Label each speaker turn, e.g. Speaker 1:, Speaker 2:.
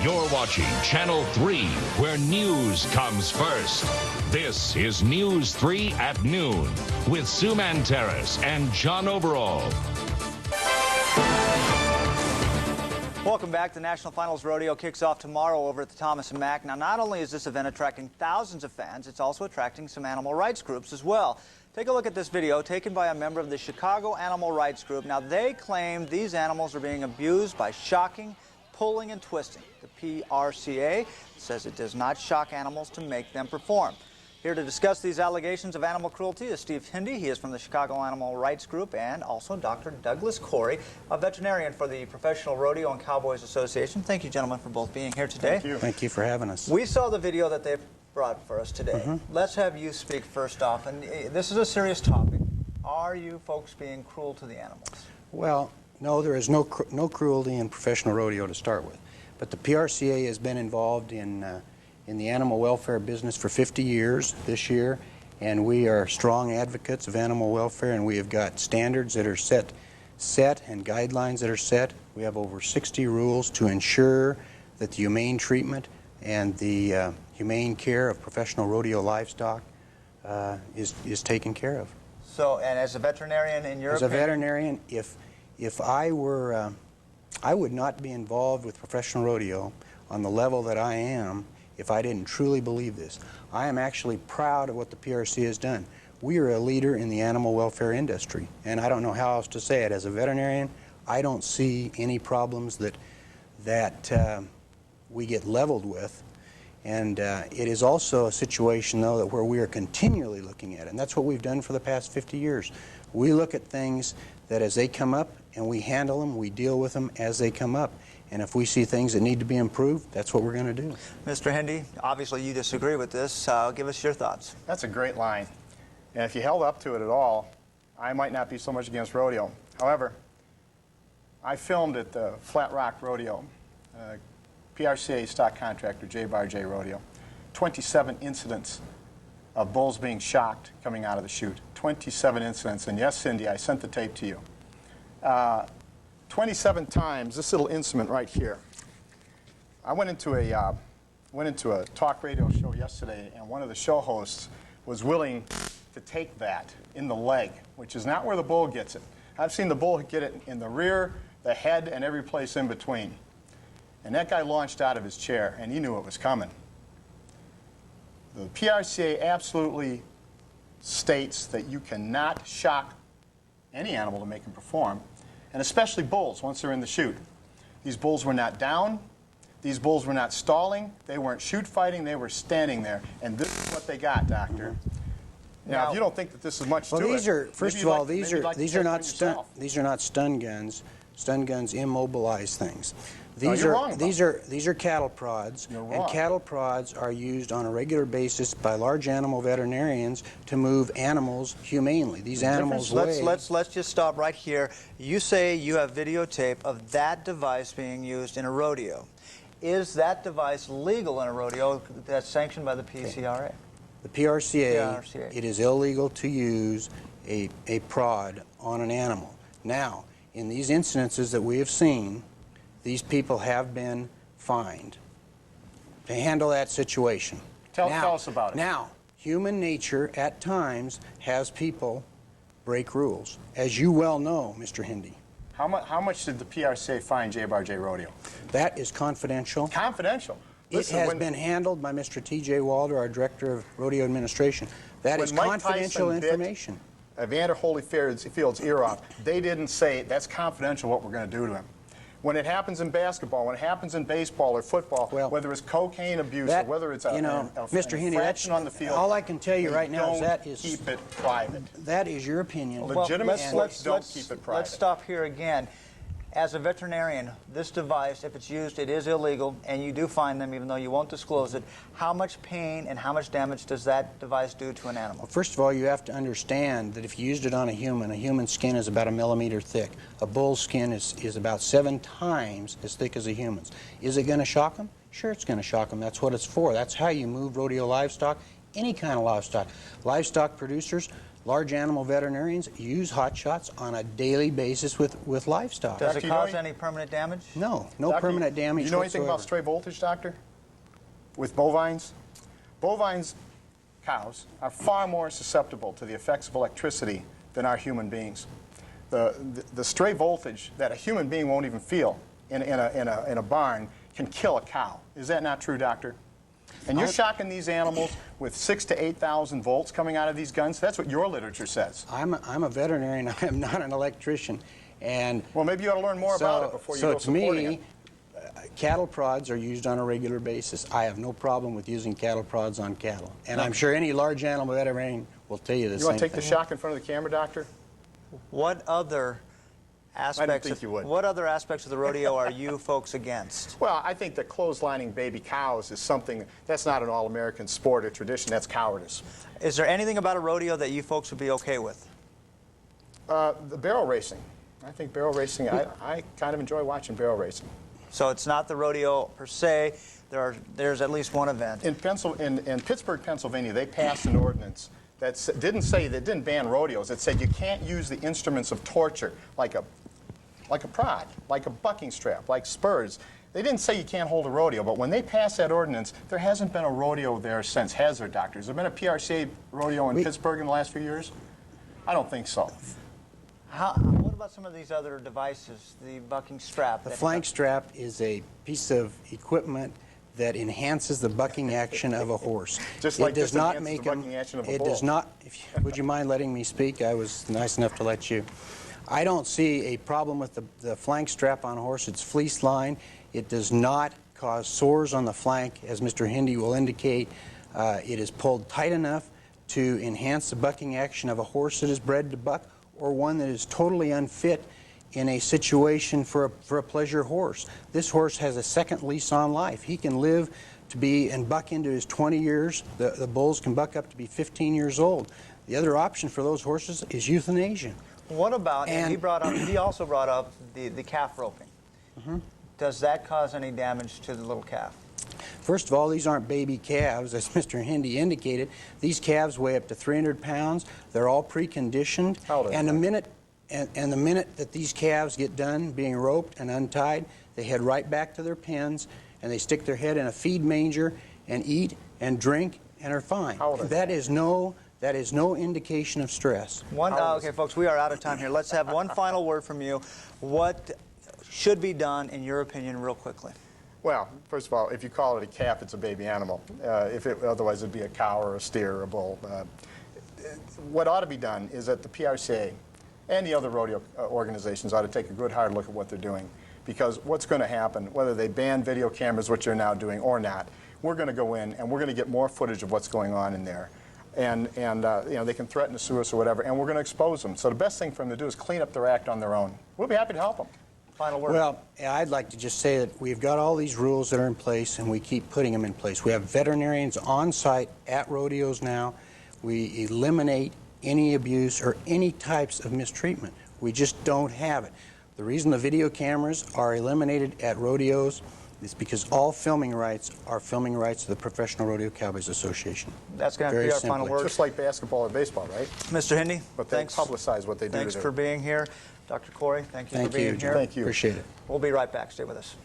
Speaker 1: You're watching Channel 3, where news comes first. This is News 3 at noon with Sue Manteris and John Overall.
Speaker 2: Welcome back. The National Finals Rodeo kicks off tomorrow over at the Thomas & Mack. Now, not only is this event attracting thousands of fans, it's also attracting some animal rights groups as well. Take a look at this video taken by a member of the Chicago Animal Rights Group. Now, they claim these animals are being abused by shocking, pulling, and twisting. The PRCA says it does not shock animals to make them perform. Here to discuss these allegations of animal cruelty is Steve Hindy. He is from the Chicago Animal Rights Group, and also Dr. Douglas Corey, a veterinarian for the Professional Rodeo and Cowboys Association. Thank you, gentlemen, for both being here today.
Speaker 3: Thank you.
Speaker 4: Thank you for having us.
Speaker 2: We saw the video that they brought for us today. Let's have you speak first off. And this is a serious topic. Are you folks being cruel to the animals?
Speaker 4: Well, no, there is no cruelty in professional rodeo to start with. But the PRCA has been involved in the animal welfare business for 50 years this year, and we are strong advocates of animal welfare, and we have got standards that are set and guidelines that are set. We have over 60 rules to ensure that the humane treatment and the humane care of professional rodeo livestock is taken care of.
Speaker 2: So, and as a veterinarian, in your
Speaker 4: opinion? As a veterinarian, if I were, I would not be involved with professional rodeo on the level that I am if I didn't truly believe this. I am actually proud of what the PRC has done. We are a leader in the animal welfare industry, and I don't know how else to say it. As a veterinarian, I don't see any problems that we get leveled with. And it is also a situation, though, that where we are continually looking at it, and that's what we've done for the past 50 years. We look at things that as they come up, and we handle them, we deal with them as they come up. And if we see things that need to be improved, that's what we're going to do.
Speaker 2: Mr. Hindy, obviously you disagree with this. Give us your thoughts.
Speaker 3: That's a great line. And if you held up to it at all, I might not be so much against rodeo. However, I filmed at the Flat Rock Rodeo, PRCA stock contractor, J Rodeo. 27 incidents of bulls being shocked coming out of the chute. 27 incidents. And yes, Cindy, I sent the tape to you. 27 times, this little instrument right here. I went into a talk radio show yesterday, and one of the show hosts was willing to take that in the leg, which is not where the bull gets it. I've seen the bull get it in the rear, the head, and every place in between. And that guy launched out of his chair, and he knew it was coming. The PRCA absolutely states that you cannot shock any animal to make them perform, and especially bulls once they're in the chute. These bulls were not down. These bulls were not stalling. They weren't chute fighting. They were standing there. And this is what they got, Doctor. Now, if you don't think that this is much to it,
Speaker 4: these are, first of all, these are not stun guns. Stun guns immobilize things. These are cattle prods, and cattle prods are used on a regular basis by large animal veterinarians to move animals humanely. These animals weigh.
Speaker 2: Let's just stop right here. You say you have videotape of that device being used in a rodeo. Is that device legal in a rodeo that's sanctioned by the PCRA?
Speaker 4: The PRCA, it is illegal to use a prod on an animal. Now, in these incidences that we have seen, these people have been fined to handle that situation.
Speaker 3: Tell us about it.
Speaker 4: Now, human nature at times has people break rules, as you well know, Mr. Hindy.
Speaker 3: How much did the PRCA fine J Rodeo?
Speaker 4: That is confidential.
Speaker 3: Confidential?
Speaker 4: Listen, it has been handled by Mr. T.J. Walder, our Director of Rodeo Administration. That is confidential information.
Speaker 3: Evander Holyfield's ear off. They didn't say, that's confidential what we're going to do to him. When it happens in basketball, when it happens in baseball or football, whether it's cocaine abuse or whether it's
Speaker 4: Mr. Hindy,
Speaker 3: infraction on the field,
Speaker 4: all I can tell you right now is that is
Speaker 3: keep it private.
Speaker 4: That is your opinion.
Speaker 3: Legitimate sports don't keep it private.
Speaker 2: Let's stop here again. As a veterinarian, this device, if it's used, it is illegal, and you do fine them even though you won't disclose it. How much pain and how much damage does that device do to an animal?
Speaker 4: Well, first of all, you have to understand that if you used it on a human skin is about 1 millimeter thick. A bull's skin is about 7 times as thick as a human's. Is it going to shock them? Sure, it's going to shock them. That's what it's for. That's how you move rodeo livestock, any kind of livestock. Livestock producers, large animal veterinarians use hot shots on a daily basis with livestock.
Speaker 2: Does it
Speaker 3: Doctor,
Speaker 2: cause any permanent damage?
Speaker 4: No
Speaker 3: Doctor,
Speaker 4: permanent damage
Speaker 3: You know anything
Speaker 4: whatsoever.
Speaker 3: about stray voltage, doctor? With bovines? Bovines, cows, are far more susceptible to the effects of electricity than are human beings. The stray voltage that a human being won't even feel in a barn can kill a cow. Is that not true, doctor? And you're shocking these animals with 6,000 to 8,000 volts coming out of these guns? That's what your literature says.
Speaker 4: I'm a veterinarian. I am not an electrician. And
Speaker 3: Well, maybe you ought to learn more about it before you go supporting it.
Speaker 4: Cattle prods are used on a regular basis. I have no problem with using cattle prods on cattle. And I'm sure any large animal veterinarian will tell you the same thing.
Speaker 3: You want to take the shock in front of the camera, doctor?
Speaker 2: What other aspects
Speaker 3: think you would.
Speaker 2: What other aspects of the rodeo are you folks against?
Speaker 3: Well, I think that clotheslining baby cows is something that's not an all-American sport or tradition. That's cowardice.
Speaker 2: Is there anything about a rodeo that you folks would be okay with?
Speaker 3: The barrel racing. I think barrel racing, I kind of enjoy watching barrel racing.
Speaker 2: So it's not the rodeo per se. There's at least one event.
Speaker 3: In Pittsburgh, Pennsylvania, they passed an ordinance that didn't ban rodeos. It said you can't use the instruments of torture like a prod, like a bucking strap, like spurs. They didn't say you can't hold a rodeo, but when they passed that ordinance, there hasn't been a rodeo there since, has there, doctor? Has there been a PRCA rodeo in Pittsburgh in the last few years? I don't think so.
Speaker 2: What about some of these other devices, the bucking strap?
Speaker 4: The flank strap is a piece of equipment that enhances the bucking action of a horse.
Speaker 3: Just like
Speaker 4: it does
Speaker 3: this
Speaker 4: not
Speaker 3: enhances
Speaker 4: make
Speaker 3: the bucking action of a
Speaker 4: it
Speaker 3: bull.
Speaker 4: does not. Would you mind letting me speak? I was nice enough to let you. I don't see a problem with the flank strap on a horse. It's fleece line. It does not cause sores on the flank, as Mr. Hindy will indicate. It is pulled tight enough to enhance the bucking action of a horse that is bred to buck, or one that is totally unfit in a situation for a pleasure horse. This horse has a second lease on life. He can live to be and buck into his 20 years. The bulls can buck up to be 15 years old. The other option for those horses is euthanasia.
Speaker 2: What about, and he also brought up the calf roping. Does that cause any damage to the little calf?
Speaker 4: First of all, these aren't baby calves, as Mr. Hindy indicated. These calves weigh up to 300 pounds. They're all preconditioned. And the minute that these calves get done being roped and untied, they head right back to their pens, and they stick their head in a feed manger and eat and drink and are fine. That is no indication of stress.
Speaker 2: Okay, folks, we are out of time here. Let's have one final word from you. What should be done, in your opinion, real quickly?
Speaker 3: Well, first of all, if you call it a calf, it's a baby animal. Otherwise, it'd be a cow or a steer or a bull. What ought to be done is that the PRCA and the other rodeo organizations ought to take a good hard look at what they're doing, because what's going to happen, whether they ban video cameras, which they're now doing, or not, we're going to go in and we're going to get more footage of what's going on in there. And they can threaten to sue us or whatever, and we're going to expose them. So the best thing for them to do is clean up their act on their own. We'll be happy to help them.
Speaker 2: Final word.
Speaker 4: Well, I'd like to just say that we've got all these rules that are in place, and we keep putting them in place. We have veterinarians on site at rodeos now. We eliminate any abuse or any types of mistreatment. We just don't have it. The reason the video cameras are eliminated at rodeos is because all filming rights are filming rights of the Professional Rodeo Cowboys Association.
Speaker 2: That's going to be our final word.
Speaker 3: Just like basketball or baseball, right?
Speaker 2: Mr. Hindy,
Speaker 3: But they publicize what they do.
Speaker 2: Thanks for being here. Dr. Corey, thank you for being here.
Speaker 3: Thank you.
Speaker 4: Appreciate it.
Speaker 2: We'll be right back. Stay with us.